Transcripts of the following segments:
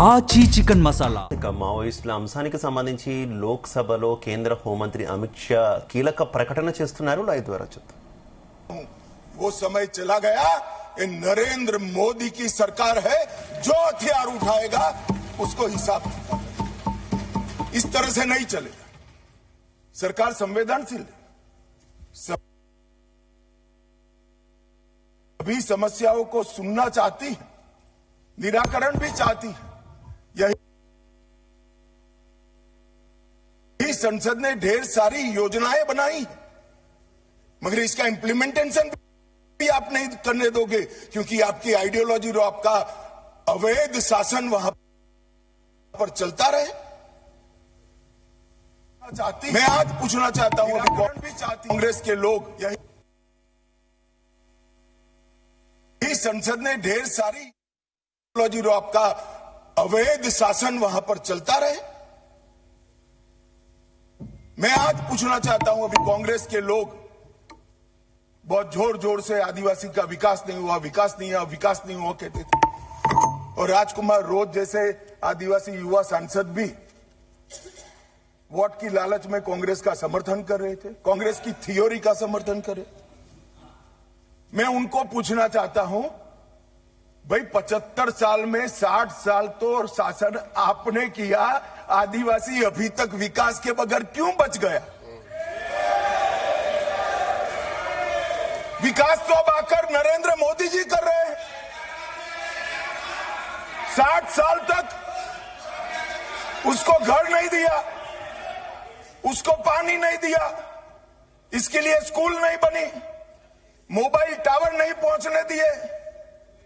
ఆచి చికెన్ మసాలా. ఇక మావోయిస్టుల అంశానికి సంబంధించి లోక్సభలో కేంద్ర హోంమంత్రి అమిత్ షా కీలక ప్రకటన చేస్తున్నారు. లైవ్ ద్వారా చూద్దాం. वो समय चला गया, ये नरेंद्र मोदी की सरकार है, जो हथियार उठाएगा उसको हिसाब इस तरह से नहीं चलेगा। सरकार संवेदनशील है, सभी समस्याओं को सुनना चाहती है, निराकरण भी चाहती है। यही संसद ने ढेर सारी योजनाएं बनाई है, मगर इसका इंप्लीमेंटेशन भी आप नहीं करने दोगे, क्योंकि आपकी आइडियोलॉजी और आपका अवैध शासन वहां पर चलता रहे। मैं आज पूछना चाहता हूं, कांग्रेस के लोग यही संसद ने ढेर सारी आइडियोलॉजी और आपका अवैध शासन वहां पर चलता रहे। मैं आज पूछना चाहता हूं, अभी कांग्रेस के लोग बहुत जोर जोर से आदिवासी का विकास नहीं हुआ, विकास नहीं हुआ, विकास नहीं हुआ कहते थे, और राजकुमार रोज जैसे आदिवासी युवा सांसद भी वोट की लालच में कांग्रेस का समर्थन कर रहे थे, कांग्रेस की थियोरी का समर्थन कर रहे। मैं उनको पूछना चाहता हूं, भाई 75 साल में 60 साल तो शासन आपने किया, आदिवासी अभी तक विकास के बगैर क्यों बच गया? विकास तो अब आकर नरेंद्र मोदी जी कर रहे हैं। 60 साल तक उसको घर नहीं दिया, उसको पानी नहीं दिया, इसके लिए स्कूल नहीं बनी, मोबाइल टावर नहीं पहुंचने दिए,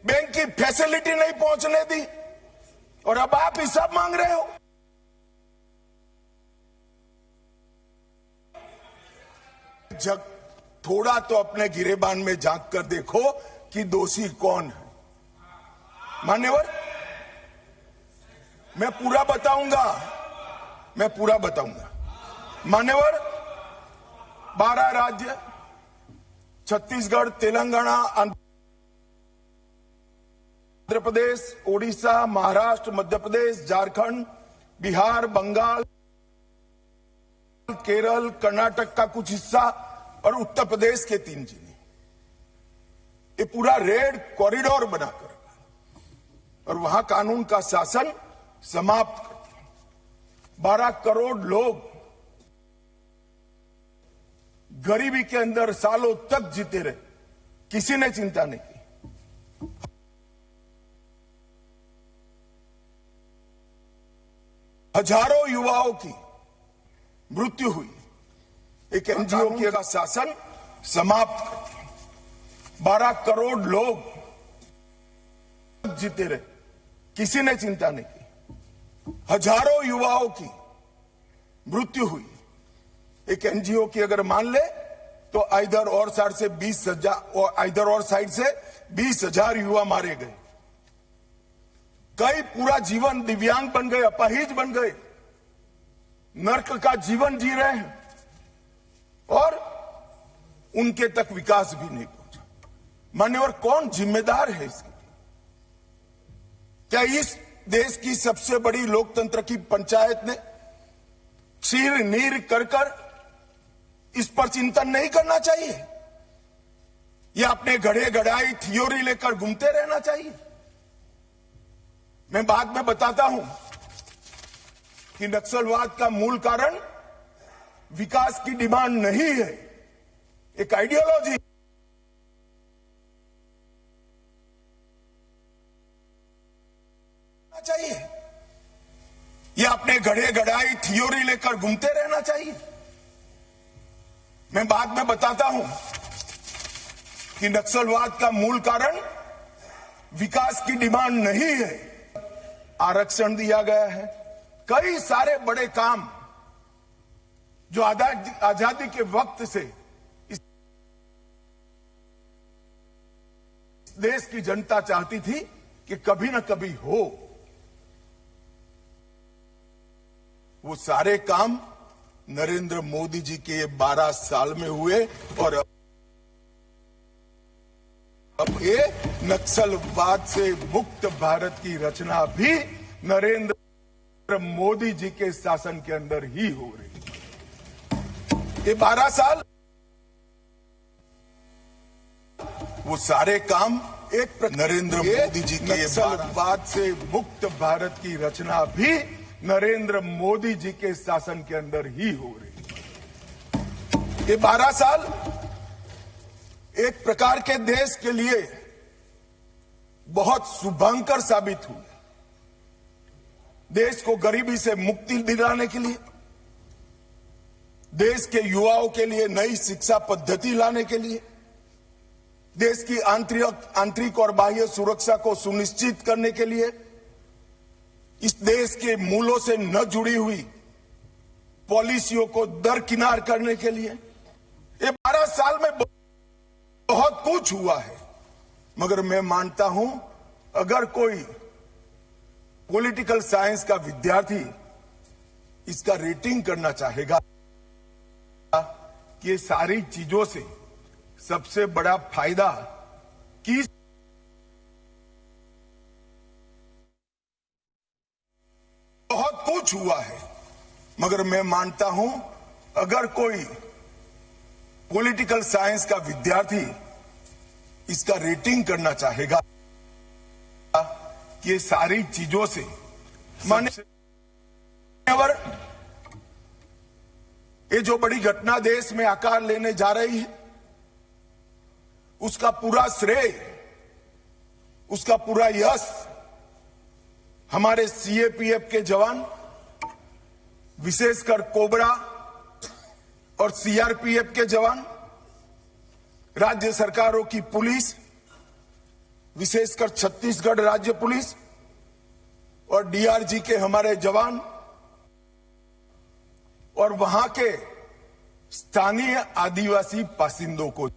बैंक की फैसिलिटी नहीं पहुंचने दी, और अब आप हिसाब मांग रहे हो। जब थोड़ा तो अपने गिरेबान में झांक कर देखो कि दोषी कौन है। मान्यवर, मैं पूरा बताऊंगा। मान्यवर, 12 राज्य छत्तीसगढ़, तेलंगाना, आंध्र प्रदेश, ओडिशा, महाराष्ट्र, मध्य प्रदेश, झारखंड, बिहार, बंगाल, केरल, कर्नाटक का कुछ हिस्सा और उत्तर प्रदेश के 3 जिले, ये पूरा रेड कॉरिडोर बनाकर और वहां कानून का शासन समाप्त कर दिया। 12 करोड़ लोग गरीबी के अंदर सालों तक जीते रहे, किसी ने चिंता नहीं की। हजारों युवाओं की मृत्यु हुई, एक एनजीओ की शासन समाप्त कर दिया। 12 करोड़ लोग जीते रहे, किसी ने चिंता नहीं की। हजारों युवाओं की मृत्यु हुई, एक एनजीओ की अगर मान ले तो इधर और साइड से 20,000 युवा मारे गए। कई पूरा जीवन दिव्यांग बन गए, अपाहिज बन गए, नर्क का जीवन जी रहे हैं, और उनके तक विकास भी नहीं पहुंचा। मान्यवर, कौन जिम्मेदार है इसके लिए? क्या इस देश की सबसे बड़ी लोकतंत्र की पंचायत ने चीर नीर कर इस पर चिंतन नहीं करना चाहिए, या अपने घड़े घड़ाई थियोरी लेकर घूमते रहना चाहिए? मैं बाद में बताता हूं कि नक्सलवाद का मूल कारण विकास की डिमांड नहीं है, एक आइडियोलॉजी चाहिए, या अपने घड़े घड़ाई थियोरी लेकर घूमते रहना चाहिए? मैं बाद में बताता हूं कि नक्सलवाद का मूल कारण विकास की डिमांड नहीं है, आरक्षण दिया गया है। कई सारे बड़े काम जो आजादी के वक्त से इस देश की जनता चाहती थी कि कभी न कभी हो, वो सारे काम नरेंद्र मोदी जी के 12 साल में हुए, और अब ये नक्सलवाद से मुक्त भारत की रचना भी नरेंद्र मोदी जी के शासन के अंदर ही हो रही है। ये 12 साल वो सारे काम एक नरेंद्र मोदी जी के नक्सलवाद से मुक्त भारत की रचना भी नरेंद्र मोदी जी के शासन के अंदर ही हो रही है। ये 12 साल एक प्रकार के देश के लिए बहुत शुभंकर साबित हुए। देश को गरीबी से मुक्ति दिलाने के लिए, देश के युवाओं के लिए नई शिक्षा पद्धति लाने के लिए, देश की आंतरिक और बाह्य सुरक्षा को सुनिश्चित करने के लिए, इस देश के मूलों से न जुड़ी हुई पॉलिसियों को दरकिनार करने के लिए ये 12 साल में बहुत कुछ हुआ है। मगर मैं मानता हूं, अगर कोई पॉलिटिकल साइंस का विद्यार्थी इसका रेटिंग करना चाहेगा कि ये सारी चीजों से सबसे बड़ा फायदा किस बहुत कुछ हुआ है। मगर मैं मानता हूं, अगर कोई पॉलिटिकल साइंस का विद्यार्थी इसका रेटिंग करना चाहेगा कि ये सारी चीजों से माने ये जो बड़ी घटना देश में आकार लेने जा रही है, उसका पूरा श्रेय, उसका पूरा यश हमारे सीएपीएफ के जवान, विशेषकर कोबरा और सीआरपीएफ के जवान, राज्य सरकारों की पुलिस, विशेषकर छत्तीसगढ़ राज्य पुलिस और डीआरजी के हमारे जवान और वहां के स्थानीय आदिवासी बासिंदों को